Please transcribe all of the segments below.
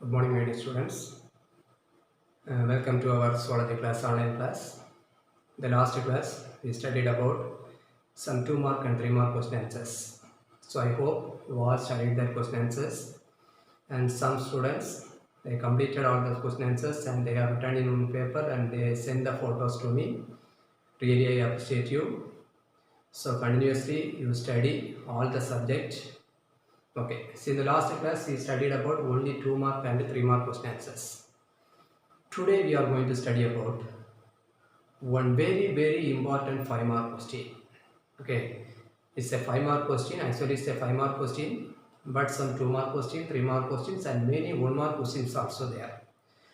Good morning, my dear students. Welcome to our Zoology class, online class. The last class we studied about some 2 mark and 3 mark question answers. So I hope you all studied that question answers, and some students they completed all the question answers and they have written in on paper and they send the photos to me. Really, I appreciate you. So continuously you study all the subject. Okay, see, the last class we studied about only 2 mark and 3 mark question answers. Today we are going to study about one very important 5 mark question. Okay, it's a 5 mark question. Actually, it's a 5 mark question, but some 2 mark question, 3 mark questions, and many 1 mark questions also there.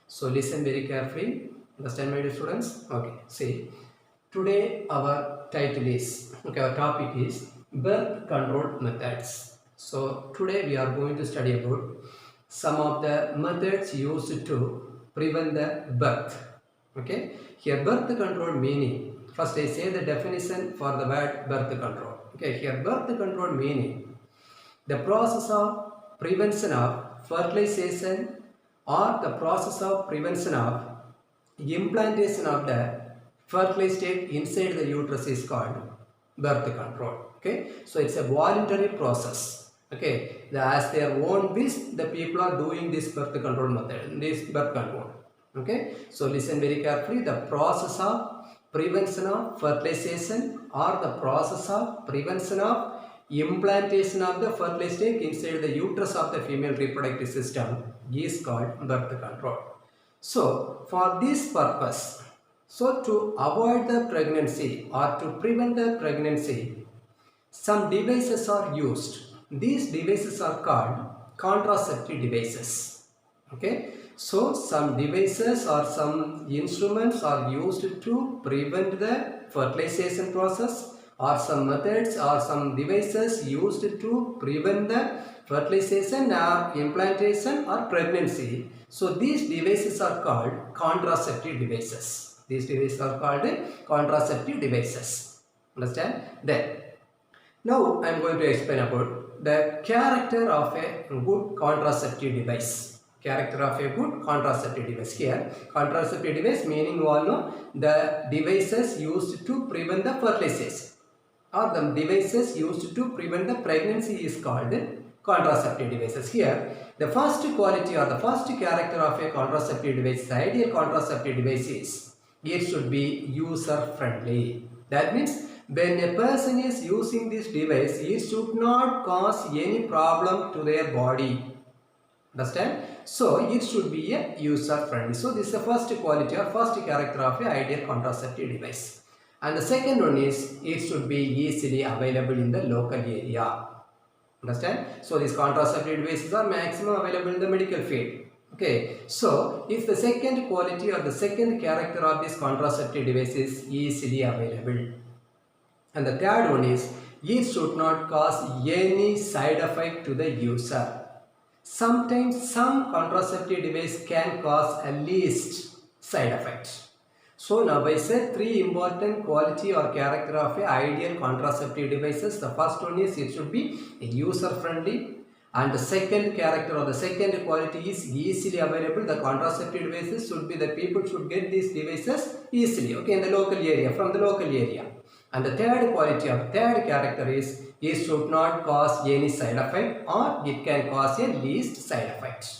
So listen very carefully. Understand, my dear students? Okay, see, today our title is, okay, our topic is birth control methods. So today we are going to study about some of the methods used to prevent the birth. Okay, here birth control meaning, first I say the definition for the word birth control. Okay, here birth control meaning the process of prevention of fertilization or the process of prevention of implantation of the fertilized egg inside the uterus is called birth control. Okay, so it's a voluntary process. Okay, as their own wish, the people are doing this birth control method, this birth control. Okay, so listen very carefully. The process of prevention of fertilization or the process of prevention of implantation of the fertilized egg inside the uterus of the female reproductive system is called birth control. So for this purpose, so to avoid the pregnancy or to prevent the pregnancy, some devices are used. These devices are called contraceptive devices. Okay, so some devices or some instruments are used to prevent the fertilization process, or some methods or some devices used to prevent the fertilization or implantation or pregnancy. So these devices are called contraceptive devices. These devices are called contraceptive devices. Understand? Then now I am going to explain about the character of a good contraceptive device. Character of a good contraceptive device. Here, contraceptive device meaning you all know the devices used to prevent the fertilization, or the devices used to prevent the pregnancy is called contraceptive devices. Here, the first quality or the first character of a contraceptive device, the ideal contraceptive device is it should be user friendly. That means when a person is using this device, it should not cause any problem to their body. Understand? So it should be a user friendly. So this is the first quality or first character of an ideal contraceptive device. And the second one is it should be easily available in the local area. Understand? So these contraceptive devices are maximum available in the medical field. Okay, so if the second quality or the second character of this contraceptive device is easily available, and the third one is it should not cause any side effect to the user. Sometimes some contraceptive device can cause at least side effect. So now I said 3 important quality or character of a ideal contraceptive devices. The first one is it should be user friendly, and the second character or the second quality is easily available. The contraceptive devices should be, the people should get these devices easily, okay, in the local area, from the local area. And the third quality or third character is it should not cause any side effect, or it can cause a least side effect.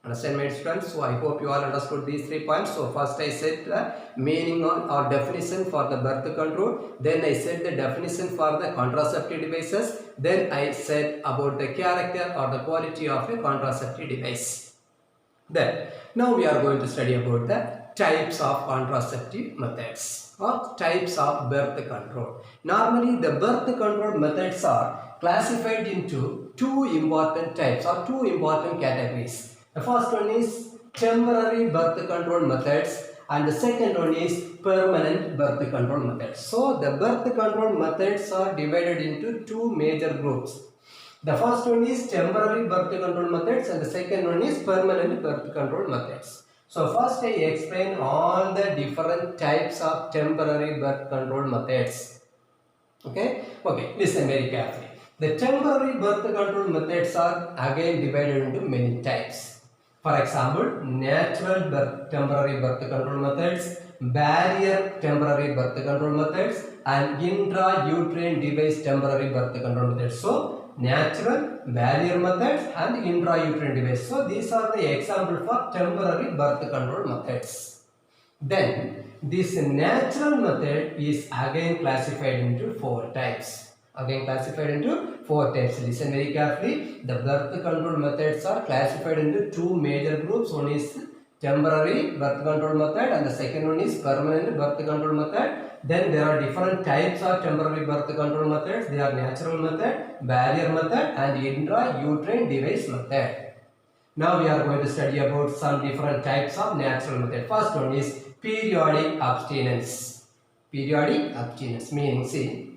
Understand, my students? So I hope you all understood these 3 points. So first I said the meaning or definition for the birth control, then I said the definition for the contraceptive devices, then I said about the character or the quality of a contraceptive device. Then now we are going to study about the types of contraceptive methods or types of birth control. Normally the birth control methods are classified into 2 important types or 2 important categories. The first one is temporary birth control methods, and the second one is permanent birth control methods. So the birth control methods are divided into 2 major groups. The first one is temporary birth control methods and the second one is permanent birth control methods. So first I explain all the different types of temporary birth control methods. Okay, listen very carefully. The temporary birth control methods are again divided into many types. For example, natural temporary birth control methods, barrier temporary birth control methods, and intrauterine device temporary birth control methods. So, natural, barrier methods, and intrauterine device. So, these are the examples for temporary birth control methods. Then, this natural method is again classified into 4 types. Listen very carefully. The birth control methods are classified into 2 major groups. One is temporary birth control method and the second one is permanent birth control method. Then there are different types of temporary birth control methods. They are natural method, barrier method, and intrauterine device method. Now we are going to study about some different types of natural method. First one is periodic abstinence. Periodic abstinence meaning, see,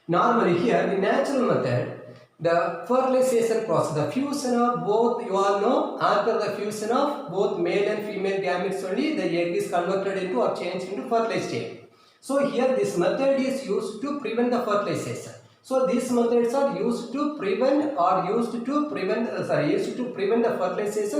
normally here the natural method, the fertilization process, the fusion of both, you all know, after the fusion of both male and female gametes only, the egg is converted into or changed into fertilized egg. So here this method is used to prevent the fertilization. So these methods are used to prevent the fertilization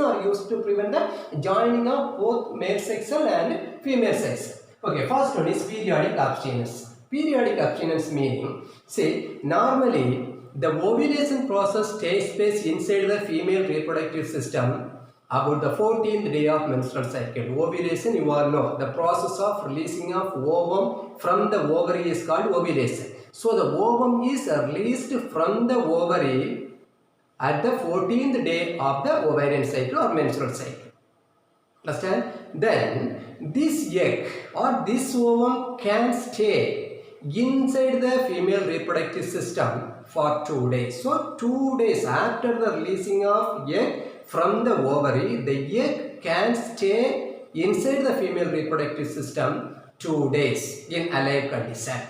or used to prevent the joining of both male sex cell and female sex cell. Okay, first one is periodic abstinence. Periodic abstinence meaning, see, normally the ovulation process takes place inside the female reproductive system about the 14th day of menstrual cycle. Ovulation, you all know, the process of releasing of ovum from the ovary is called ovulation. So the ovum is released from the ovary at the 14th day of the ovarian cycle or menstrual cycle. Understand? Then this egg or this ovum can stay inside the female reproductive system for 2 days. So 2 days after the releasing of egg from the ovary, the egg can stay inside the female reproductive system 2 days in alive condition.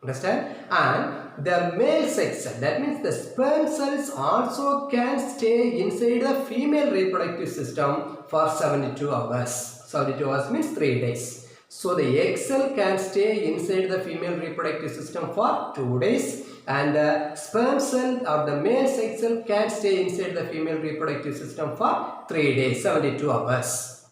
Understand? And the male sex cell, that means the sperm cells, also can stay inside the female reproductive system for 72 hours. 72 hours means 3 days. So the egg cell can stay inside the female reproductive system for 2 days, and the sperm cell or the male sex cell can stay inside the female reproductive system for 3 days, 72 hours.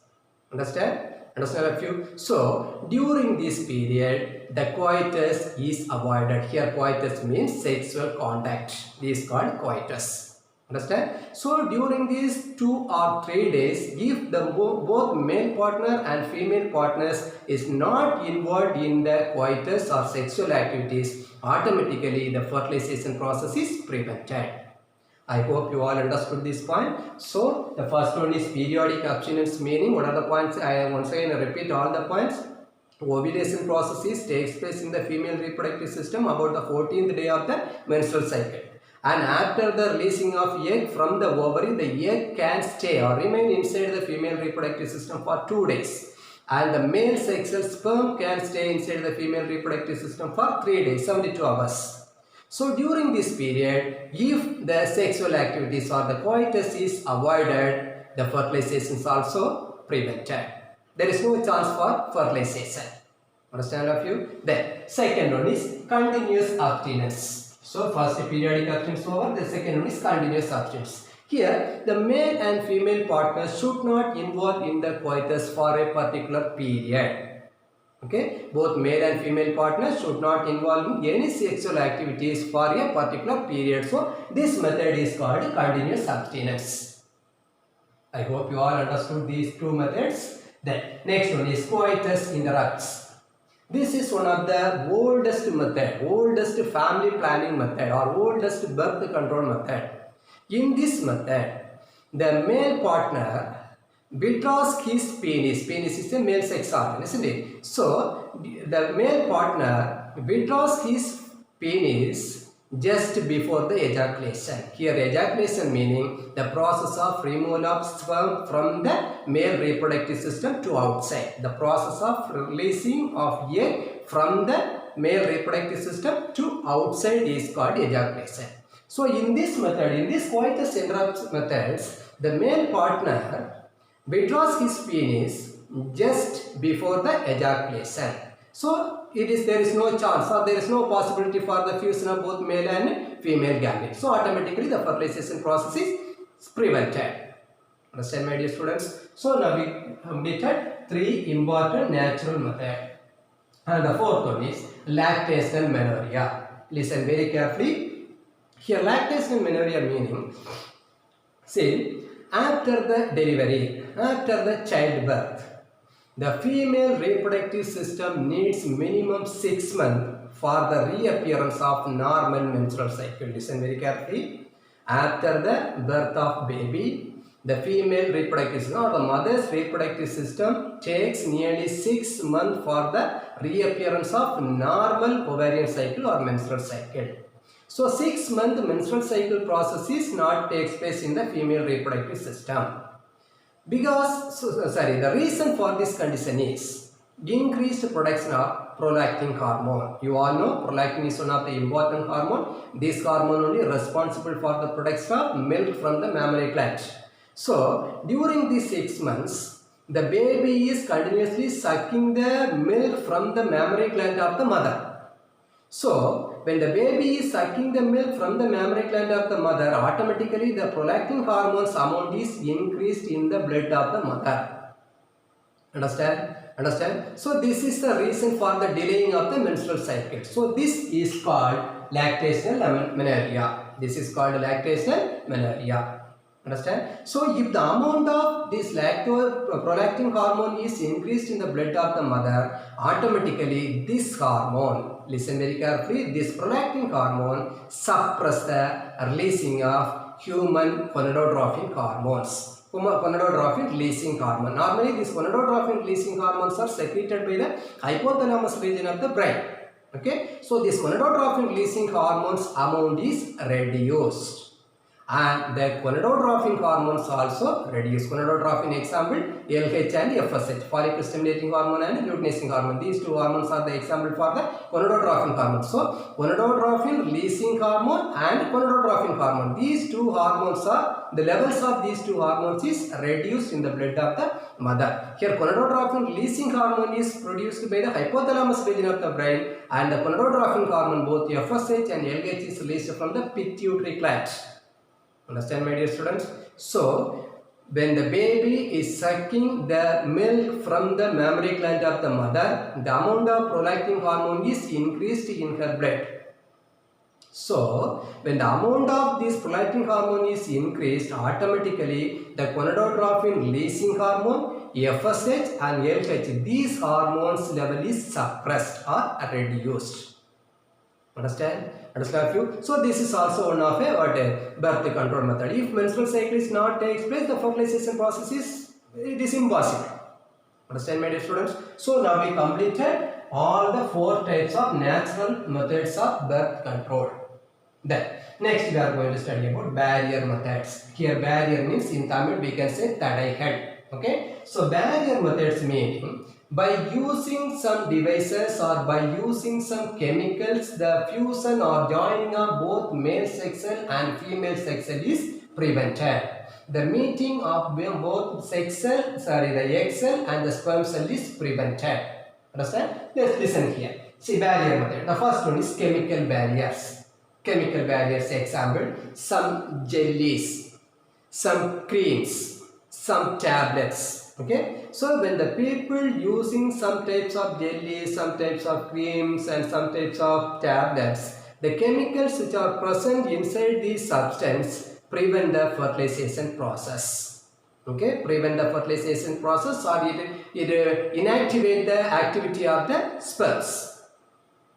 Understand? Understand a few? So during this period, the coitus is avoided. Here coitus means sexual contact. This is called coitus. Understand? So during these 2 or 3 days, if the both male partner and female partners is not involved in the coitus or sexual activities, automatically the fertilization process is prevented. I hope you all understood this point. So the first one is periodic abstinence meaning. What are the points? I once again repeat all the points. Ovulation process takes place in the female reproductive system about the 14th day of the menstrual cycle. And after the releasing of egg from the ovary, the egg can stay or remain inside the female reproductive system for 2 days. And the male sexual sperm can stay inside the female reproductive system for 3 days, 72 hours. So during this period, if the sexual activities or the coitus is avoided, the fertilization is also prevented. There is no chance for fertilization. Understand of you? Then second one is continuous abstinence. So first periodic abstinence over, the second one is continuous abstinence. Here the male and female partners should not involve in the coitus for a particular period. Okay, both male and female partners should not involve in any sexual activities for a particular period. So this method is called continuous abstinence. I hope you all understood these 2 methods. Then next one is coitus interrupts. This is one of the oldest method, oldest family planning method or oldest birth control method. In this method, the male partner withdraws his penis. Penis is a male sex organ, isn't it? So the male partner withdraws his penis just before the ejaculation. Here ejaculation meaning the process of removal of sperm from the male reproductive system to outside. The process of releasing of egg from the male reproductive system to outside is called ejaculation. So in this method, in this coitus interrupts methods, the male partner withdraws his penis just before the ejaculation. So there is no chance or there is no possibility for the fusion of both male and female gametes. So automatically the fertilization process is prevented. Understand, my dear students? So now we completed 3 important natural methods. And the fourth one is lactation menorrhea. Listen very carefully. Here lactation menorrhea meaning, see, after the delivery, after the childbirth, the female reproductive system needs minimum 6 months for the reappearance of normal menstrual cycle. Listen very carefully. After the birth of baby, the female reproductive system or the mother's reproductive system takes nearly 6 months for the reappearance of normal ovarian cycle or menstrual cycle. So 6-month menstrual cycle process is not takes place in the female reproductive system. Because, the reason for this condition is increased production of prolactin hormone. You all know prolactin is one of the important hormone. This hormone only responsible for the production of milk from the mammary gland. So, during these 6 months, the baby is continuously sucking the milk from the mammary gland of the mother. So, when the baby is sucking the milk from the mammary gland of the mother, automatically the prolactin hormones amount is increased in the blood of the mother. Understand? Understand? So, this is the reason for the delaying of the menstrual cycle. So, this is called lactational menorrhea. This is called lactational menorrhea. Understand? So, if the amount of this prolactin hormone is increased in the blood of the mother, automatically this hormone, listen very carefully, this prolactin hormone suppress the releasing of human gonadotrophin hormones. Gonadotrophin releasing hormone. Normally, these gonadotrophin releasing hormones are secreted by the hypothalamus region of the brain. Okay, so this gonadotrophin releasing hormones amount is reduced. And the gonadotrophin hormones also reduce. Gonadotrophin example LH and FSH, follicle stimulating hormone and luteinizing hormone. These two hormones are the example for the gonadotrophin hormone. So gonadotrophin releasing hormone and gonadotrophin hormone. These two hormones are, the levels of these two hormones is reduced in the blood of the mother. Here gonadotrophin releasing hormone is produced by the hypothalamus region of the brain, and the gonadotrophin hormone both FSH and LH is released from the pituitary gland. Understand, my dear students? So, when the baby is sucking the milk from the mammary gland of the mother, the amount of prolactin hormone is increased in her blood. So, when the amount of this prolactin hormone is increased, automatically the gonadotrophin releasing hormone, FSH and LH, these hormones level is suppressed or reduced. Understand? Understand you? So this is also one of a birth control method. If menstrual cycle is not takes place, the fertilization process is impossible. Understand, my dear students? So now we completed all the 4 types of natural methods of birth control. Then next we are going to study about barrier methods. Here barrier means in Tamil we can say tadai head. Okay? So barrier methods meaning by using some devices or by using some chemicals, the fusion or joining of both male sex cell and female sex cell is prevented. The meeting of both sex cell, the egg cell and the sperm cell is prevented. Understand? Let's listen here. See barrier method. The first one is chemical barriers. Chemical barriers example, some jellies, some creams, some tablets. Okay, so when the people using some types of jellies, some types of creams and some types of tablets, the chemicals which are present inside these substance prevent the fertilization process. Okay, prevent the fertilization process or it inactivate the activity of the sperms.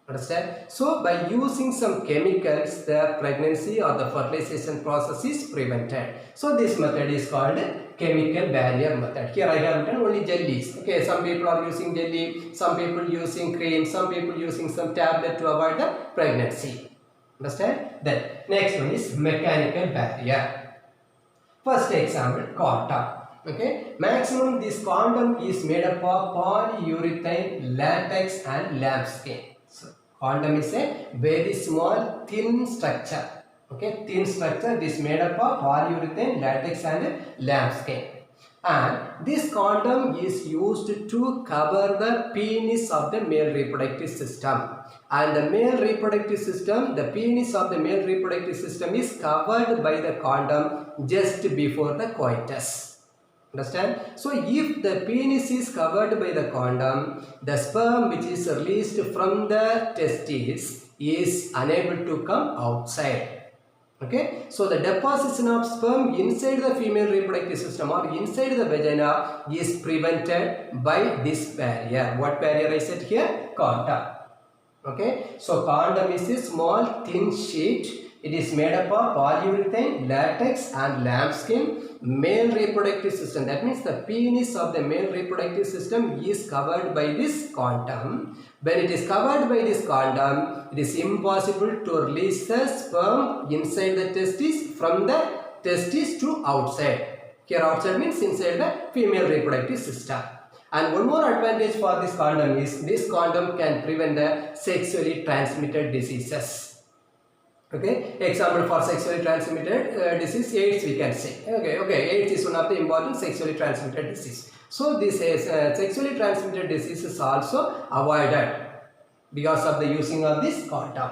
Understand? So by using some chemicals, the pregnancy or the fertilization process is prevented. So this method is called chemical barrier method. Here I have written only jellies. Okay, some people are using jelly, some people using cream, some people using some tablet to avoid the pregnancy. Understand? Then next one is mechanical barrier. First example, condom. Okay, maximum this condom is made up of polyurethane, latex and lambskin. So condom is a very small thin structure. Okay, thin structure is made up of polyurethane, latex and lambskin. And this condom is used to cover the penis of the male reproductive system. And the male reproductive system, the penis of the male reproductive system is covered by the condom just before the coitus. Understand? So if the penis is covered by the condom, the sperm which is released from the testes is unable to come outside. Okay, so the deposition of sperm inside the female reproductive system or inside the vagina is prevented by this barrier. What barrier I said here? Condom. Okay, so condom is a small thin sheet. It is made up of polyurethane, latex and lambskin. Male reproductive system, that means the penis of the male reproductive system is covered by this condom. When it is covered by this condom, it is impossible to release the sperm inside the testis from the testis to outside. Here outside means inside the female reproductive system. And one more advantage for this condom is this condom can prevent the sexually transmitted diseases. Okay, example for sexually transmitted disease, AIDS we can say. Okay, AIDS is one of the important sexually transmitted disease. So this is sexually transmitted disease is also avoided because of the using of this condom.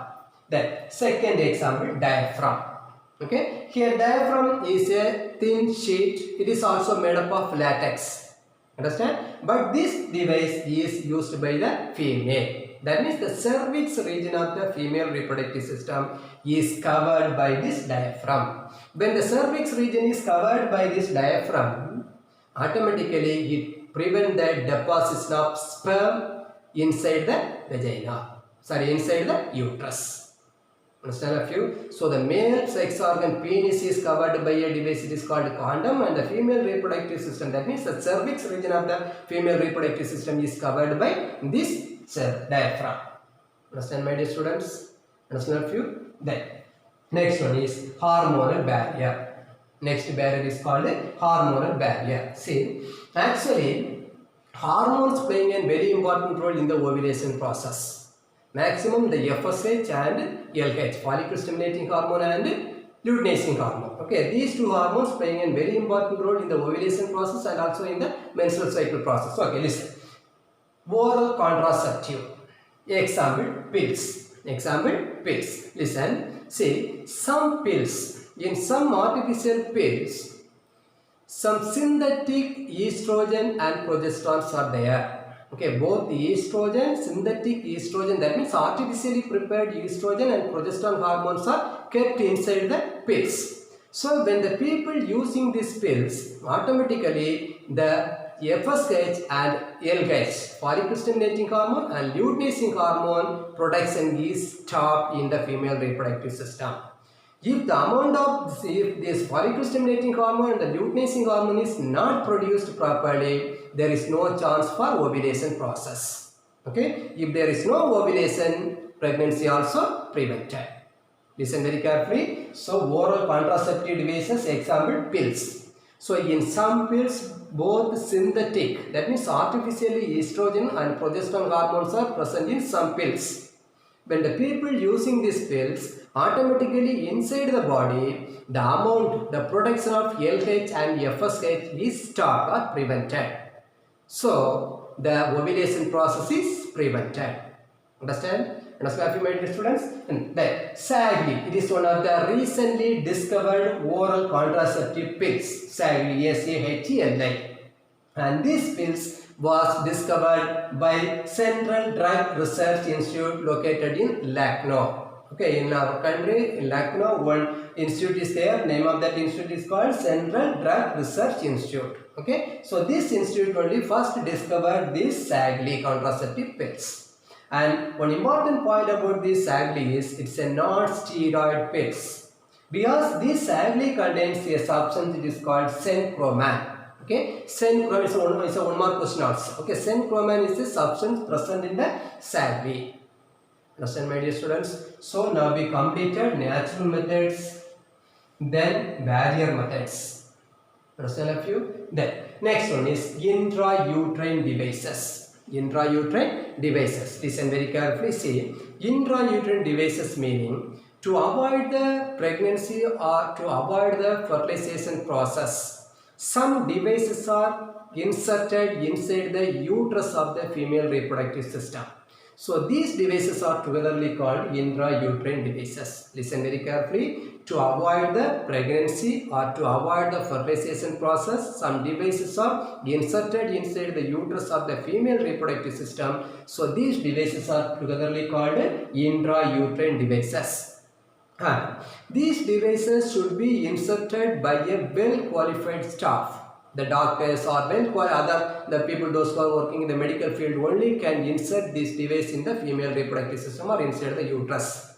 Then second example, diaphragm. Okay, here diaphragm is a thin sheet. It is also made up of latex. Understand? But this device is used by the female. That means the cervix region of the female reproductive system is covered by this diaphragm. When the cervix region is covered by this diaphragm, automatically it prevents the deposition of sperm inside the vagina. Inside the uterus. Understand a few? So the male sex organ penis is covered by a device, it is called condom, and the female reproductive system, that means the cervix region of the female reproductive system is covered by this diaphragm. Understand, my dear students? Understand a few? Then next one is hormonal barrier. Next barrier is called a hormonal barrier. See, actually hormones playing a very important role in the ovulation process. Maximum the FSH and LH, follicle stimulating hormone and luteinizing hormone. Okay, these two hormones playing a very important role in the ovulation process and also in the menstrual cycle process. Okay, listen. Oral contraceptive. Example, pills. Example, pills. Listen. See, some pills, in some artificial pills, some synthetic estrogen and progesterones are there. Okay, both the estrogen, synthetic estrogen, that means artificially prepared estrogen and progesterone hormones are kept inside the pills. So when the people using these pills, automatically the FSH and LH, follicle stimulating hormone and luteinizing hormone production is stopped in the female reproductive system. If the amount of this follicle stimulating hormone and the luteinizing hormone is not produced properly, there is no chance for ovulation process. Okay, if there is no ovulation, pregnancy also prevented. Listen very carefully. So oral contraceptive devices, example pills. So in some pills, both synthetic, that means artificially estrogen and progesterone hormones are present in some pills. When the people using these pills, automatically inside the body, the production of LH and FSH is stopped or prevented. So the ovulation process is prevented. Understand? Understand, my dear students? And then SAGLI, it is one of the recently discovered oral contraceptive pills. SAGLI, S-A-H-L-I. And these pills was discovered by Central Drug Research Institute located in Lucknow. Okay, in our country, in Lucknow, one institute is there. Name of that institute is called Central Drug Research Institute. Okay, so this institute only first discovered these SAGLI contraceptive pills. And one important point about this SAGLI is it's a non-steroid pills. Because this SAGLI contains a substance that is called senchroman. Okay, senchroman is a one more question also. Okay, senchroman is a substance present in the SAGLI. Understand, my dear students? So now we completed natural methods, then barrier methods. Understand a few? Then next one is intrauterine devices. Intrauterine devices. Listen very carefully. See, intrauterine devices meaning to avoid the pregnancy or to avoid the fertilization process. Some devices are inserted inside the uterus of the female reproductive system. So these devices are togetherly called intrauterine devices. Listen very carefully. to avoid the pregnancy or to avoid the fertilization process, some devices are inserted inside the uterus of the female reproductive system. So these devices are togetherly called intrauterine devices. These devices should be inserted by a well-qualified staff. The doctors or the people those who are working in the medical field only can insert this device in the female reproductive system or inside the uterus.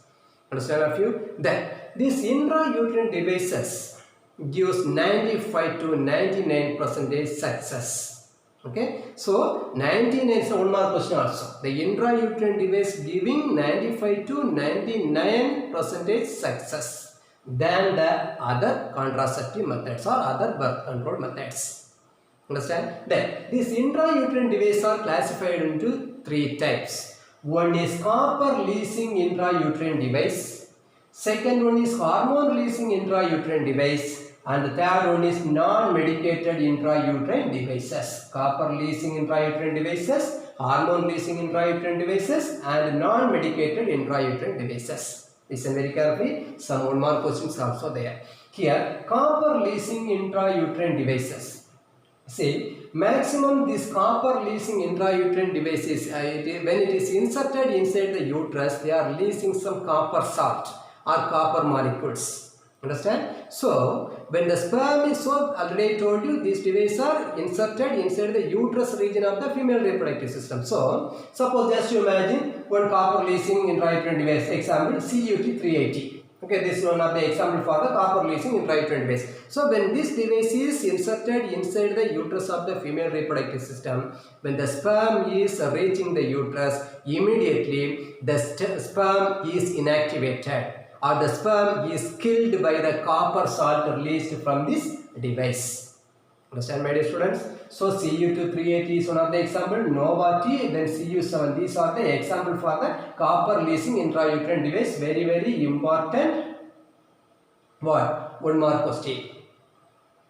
Understand a few? Then these intrauterine devices gives 95 to 99% success. Okay, so 99 is one more question also. The intrauterine device giving 95 to 99% success than the other contraceptive methods or other birth control methods. Understand? Then these intrauterine devices are classified into three types. One is copper leasing intrauterine device. Second one is hormone releasing intrauterine device. And the third one is non-medicated intrauterine devices. Copper leasing intrauterine devices, hormone releasing intrauterine devices, and non-medicated intrauterine devices. Listen very carefully. Some one more questions also there. Here, copper leasing intrauterine devices. See, maximum this copper leasing intrauterine devices, when it is inserted inside the uterus, they are releasing some copper salt or copper molecules. Understand? So, when the sperm is already told you, these devices are inserted inside the uterus region of the female reproductive system. So, suppose just you imagine one copper leasing intrauterine device, example CUT380. Okay, this is one of the example for the copper leasing intrauterine device. So, when this device is inserted inside the uterus of the female reproductive system, when the sperm is reaching the uterus, immediately the sperm is inactivated or the sperm is killed by the copper salt released from this device. Understand, my dear students? So, Cu2-380 is one of the example, Nova-T, then Cu7. These are the example for the copper leasing intrauterine device. Very, very important. What? One more question.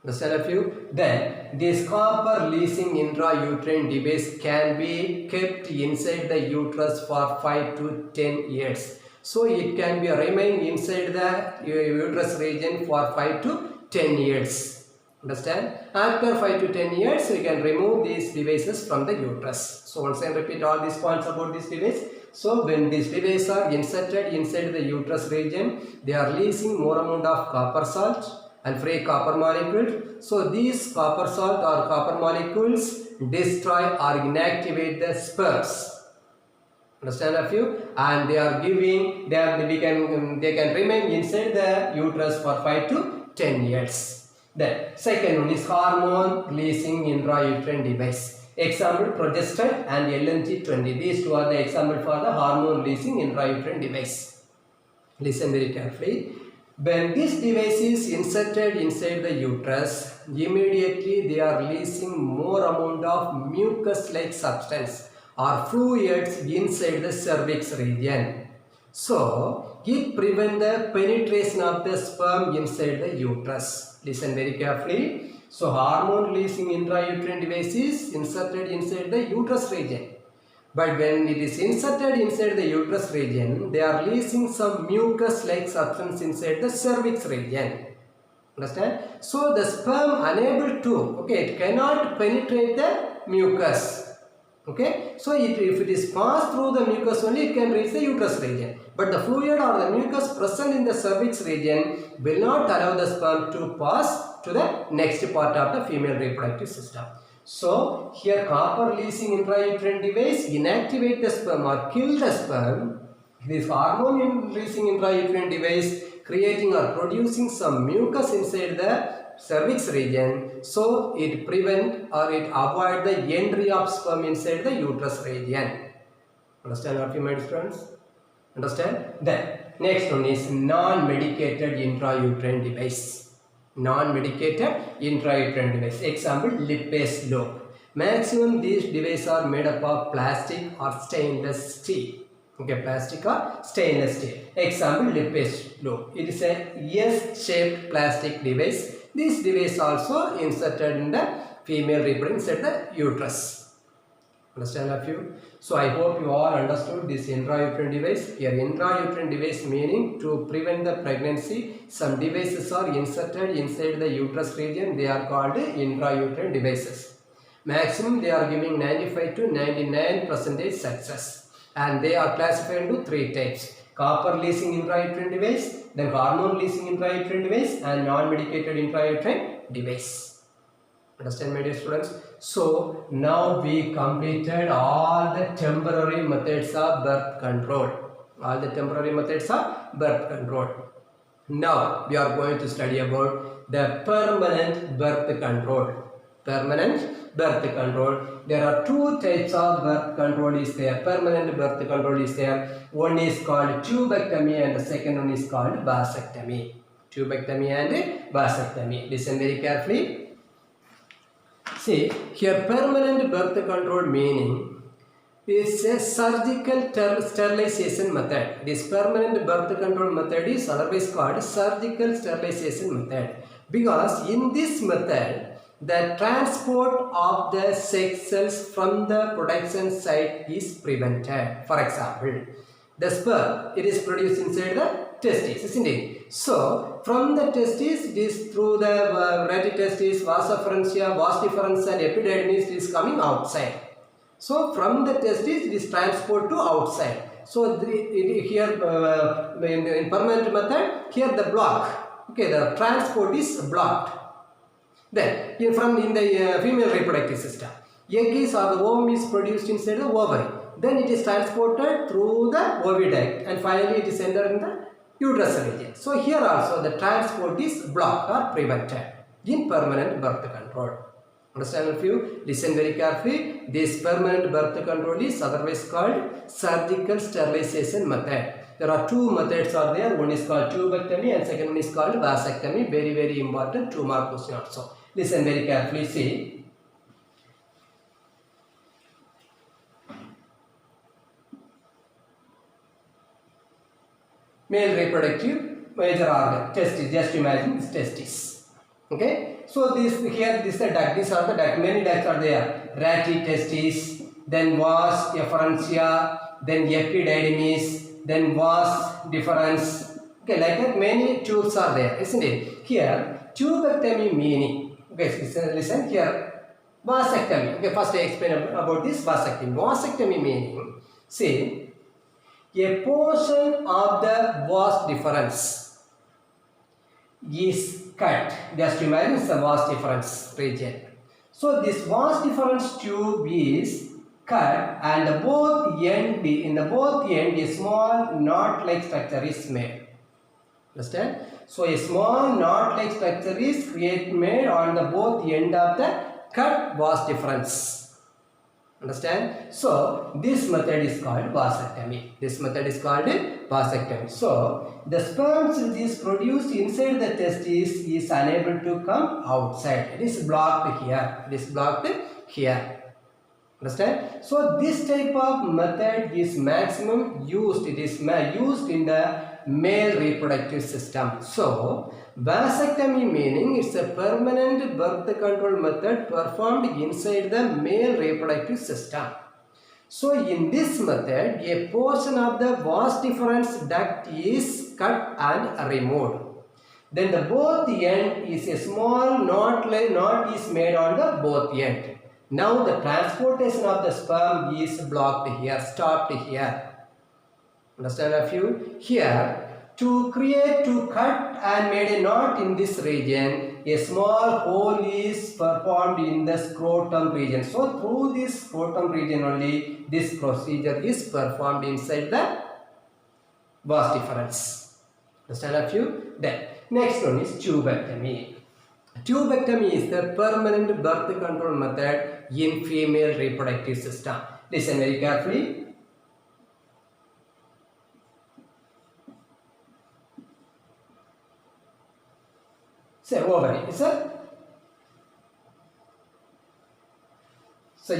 Understand a few? Then, this copper leasing intrauterine device can be kept inside the uterus for 5 to 10 years. So, it can be remain inside the uterus region for 5 to 10 years. Understand? After 5 to 10 years, you can remove these devices from the uterus. So, once I repeat all these points about this device. So, when these devices are inserted inside the uterus region, they are releasing more amount of copper salt and free copper molecules. So, these copper salt or copper molecules destroy or inactivate the sperms. Understand a few? And they are giving, they can remain inside the uterus for 5 to 10 years. Then, second one is hormone releasing intrauterine device. Example, progestin and LNG20. These two are the example for the hormone releasing intrauterine device. Listen very carefully. When this device is inserted inside the uterus, immediately they are releasing more amount of mucus-like substance or fluids inside the cervix region. So, it prevents the penetration of the sperm inside the uterus. Listen very carefully. So, hormone releasing intrauterine device is inserted inside the uterus region. But when it is inserted inside the uterus region, they are releasing some mucus-like substance inside the cervix region. Understand? So, the sperm unable to, it cannot penetrate the mucus. Okay, so if it is passed through the mucus only, it can reach the uterus region. But the fluid or the mucus present in the cervix region will not allow the sperm to pass to the next part of the female reproductive system. So, here copper leasing intrauterine device inactivate the sperm or kill the sperm. This hormone releasing intrauterine device creating or producing some mucus inside the cervix region, so it prevent or it avoid the entry of sperm inside the uterus region. Understand what you meant, friends? Understand? Then next one is non-medicated intrauterine device. Non-medicated intrauterine device. Example, lipase lobe. Maximum these devices are made up of plastic or stainless steel. Okay, plastic or stainless steel. Example, lipase lobe. It is a S-shaped plastic device. This device also inserted in the female reproductive inside the uterus. Understand a few? So I hope you all understood this intrauterine device. Here intrauterine device meaning to prevent the pregnancy. Some devices are inserted inside the uterus region. They are called intrauterine devices. Maximum they are giving 95 to 99% success. And they are classified into three types. Copper leasing intrauterine device, then hormone leasing intrauterine device, and non-medicated intrauterine device. Understand, my dear students? So now we completed all the temporary methods of birth control. All the temporary methods of birth control. Now we are going to study about the permanent birth control. Permanent birth control. There are two types of birth control is there. Permanent birth control is there. One is called tubectomy and the second one is called vasectomy. Tubectomy and vasectomy. Listen very carefully. See, here permanent birth control meaning is a surgical sterilization method. This permanent birth control method is otherwise called surgical sterilization method. Because in this method, the transport of the sex cells from the production site is prevented. For example, the sperm, it is produced inside the testes, isn't it? So, from the testes, it is through the red testes, vas efferentia, vas deferens and epididymis, it is coming outside. So, from the testes, it is transported to outside. So, here in permanent method, here the block, okay, the transport is blocked. Then, in the female reproductive system, egg is or the ovum is produced inside the ovary. Then it is transported through the oviduct and finally it is entered in the uterus region. So here also the transport is blocked or prevented in permanent birth control. Understand a few? Listen very carefully. This permanent birth control is otherwise called surgical sterilization method. There are two methods are there. One is called tubectomy and second one is called vasectomy. Very, very important. 2 mark question also. Listen very carefully. See. Male reproductive major organ, testis. Just imagine this testis. Okay. So this here, this is the duct. These are the duct. Many ducts are there. Ratty testis, then vas efferentia, then epididymis, then vas deferens. Okay, like that many tubes are there, isn't it? Here tubectomy meaning. Okay, listen here. Vasectomy. Okay, first I explain about this vasectomy. Vasectomy meaning, see, a portion of the vas deferens is cut. Just imagine it's the vas deferens region. So this vas deferens tube is cut and in both end a small knot-like structure is made. Understand? So a small knot-like structure is made on the both end of the cut vas deferens. Understand? So this method is called vasectomy. This method is called vasectomy. So the sperms which is produced inside the testis is unable to come outside. It is blocked here. It is blocked here. Understand? So this type of method is maximum used. It is used in the male reproductive system. So vasectomy meaning it's a permanent birth control method performed inside the male reproductive system. So in this method, a portion of the vas deferens duct is cut and removed. Then the both end is a small knot is made on the both end. Now the transportation of the sperm is blocked here, stopped here. Understand a few? Here, to cut and made a knot in this region, a small hole is performed in the scrotum region. So through this scrotum region only, this procedure is performed inside the vas deferens. Understand a few? Then, next one is tubectomy. Tubectomy is the permanent birth control method in female reproductive system. Listen very carefully. Say ovary. It's a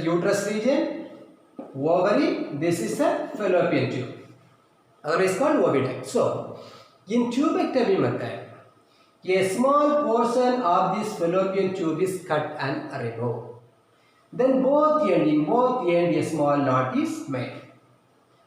uterus region, ovary. This is a fallopian tube. Otherwise called oviduct. So, in tubectomy method, a small portion of this fallopian tube is cut and removed. Then in both end a small knot is made.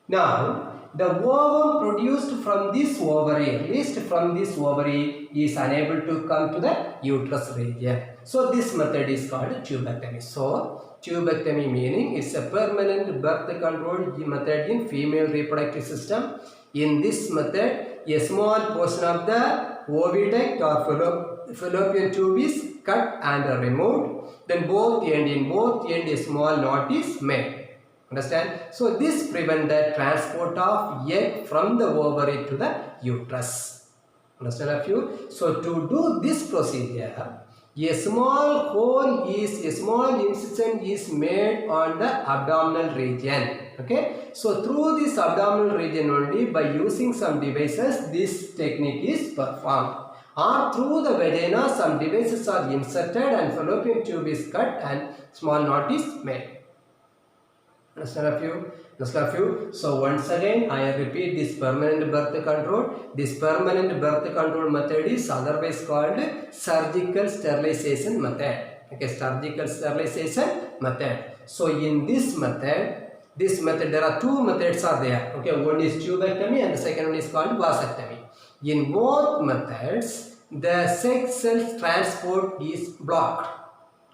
Now, the ovum produced from this ovary, released from this ovary, is unable to come to the uterus region. So, this method is called tubectomy. So, tubectomy meaning it's a permanent birth control method in female reproductive system. In this method, a small portion of the oviduct or fallopian tube is cut and removed. Then in both end a small knot is made. Understand? So this prevents the transport of egg from the ovary to the uterus. Understand a few? So to do this procedure, a small incision is made on the abdominal region. Okay? So through this abdominal region only, by using some devices, this technique is performed. Or through the vagina, some devices are inserted and fallopian tube is cut and small knot is made. Understand a few? So once again, I repeat this permanent birth control. This permanent birth control method is otherwise called surgical sterilization method. Okay, surgical sterilization method. So in this method, there are two methods are there. Okay, one is tubectomy and the second one is called vasectomy. In both methods, the sex cells transport is blocked.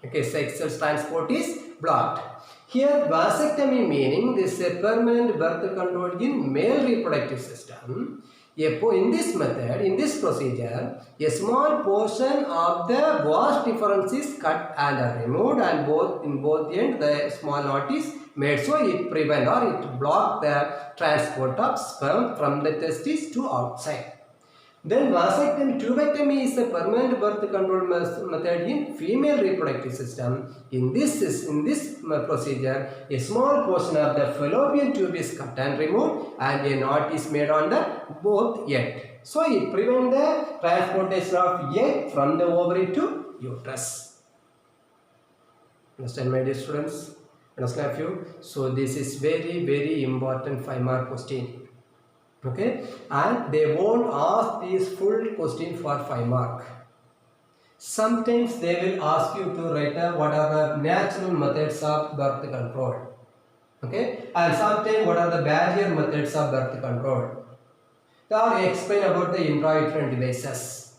Okay, sex cells transport is blocked. Here, vasectomy meaning this is a permanent birth control in male reproductive system. In this method, in this procedure, a small portion of the vas deferens is cut and removed, and in both ends the small knot is made, so it prevents or it blocks the transport of sperm from the testis to outside. Then tubectomy is a permanent birth control method in female reproductive system. In this procedure, a small portion of the fallopian tube is cut and removed, and a knot is made on the both ends. So it prevents the transportation of egg from the ovary to uterus. Understand, my dear students? Understand a few? So this is very important 5-mark question. Okay, and they won't ask this full question for 5 mark. Sometimes they will ask you to write what are the natural methods of birth control. Okay, and sometimes what are the barrier methods of birth control. Or explain about the intrauterine devices.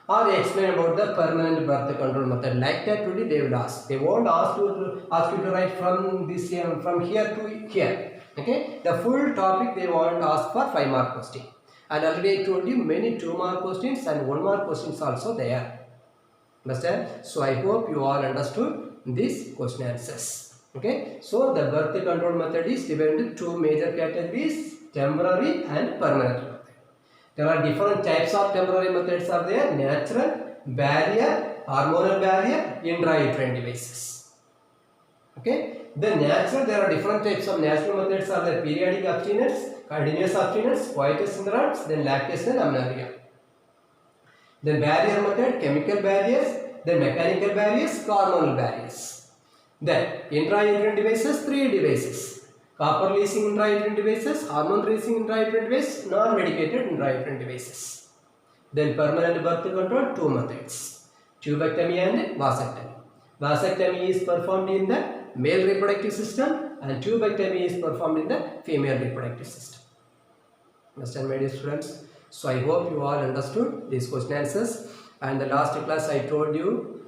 Or explain about the permanent birth control method. Like that only they will ask. They won't ask you to write from this from here to here. Okay, the full topic they won't ask for 5-mark question. And already I told you many 2-mark questions and 1-mark questions also there. Understand? So I hope you all understood these question answers. Okay, so the birth control method is divided into 2 major categories: temporary and permanent method. There are different types of temporary methods are there: natural, barrier, hormonal barrier, intrauterine devices. Okay. Then natural, there are different types of natural methods are there: periodic abstinence, continuous abstinence, coitus interrupts, then lactation and amenorrhea. Then barrier method, chemical barriers, then mechanical barriers, hormonal barriers. Then intrauterine devices, 3 devices: copper leasing intrauterine devices, hormone releasing intrauterine devices, non-medicated intrauterine devices. Then permanent birth control, 2 methods: tubectomy and vasectomy. Vasectomy is performed in the male reproductive system and tubectomy is performed in the female reproductive system. Understand, my dear students? So I hope you all understood these question answers. And the last class I told you,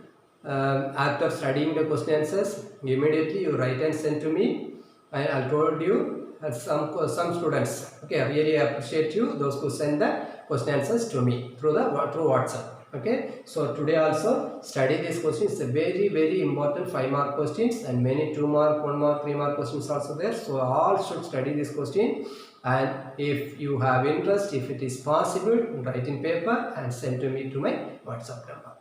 after studying the question answers, immediately you write and send to me. I told you some students. Okay, I really appreciate you those who send the question answers to me through WhatsApp. Okay, so today also study these questions. It's a very important 5-mark questions and many 2-mark, 1-mark, 3-mark questions also there. So all should study this question, and if you have interest, if it is possible, write in paper and send to me to my WhatsApp number.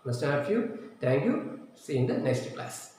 Understand a few? Thank you. See you in the next class.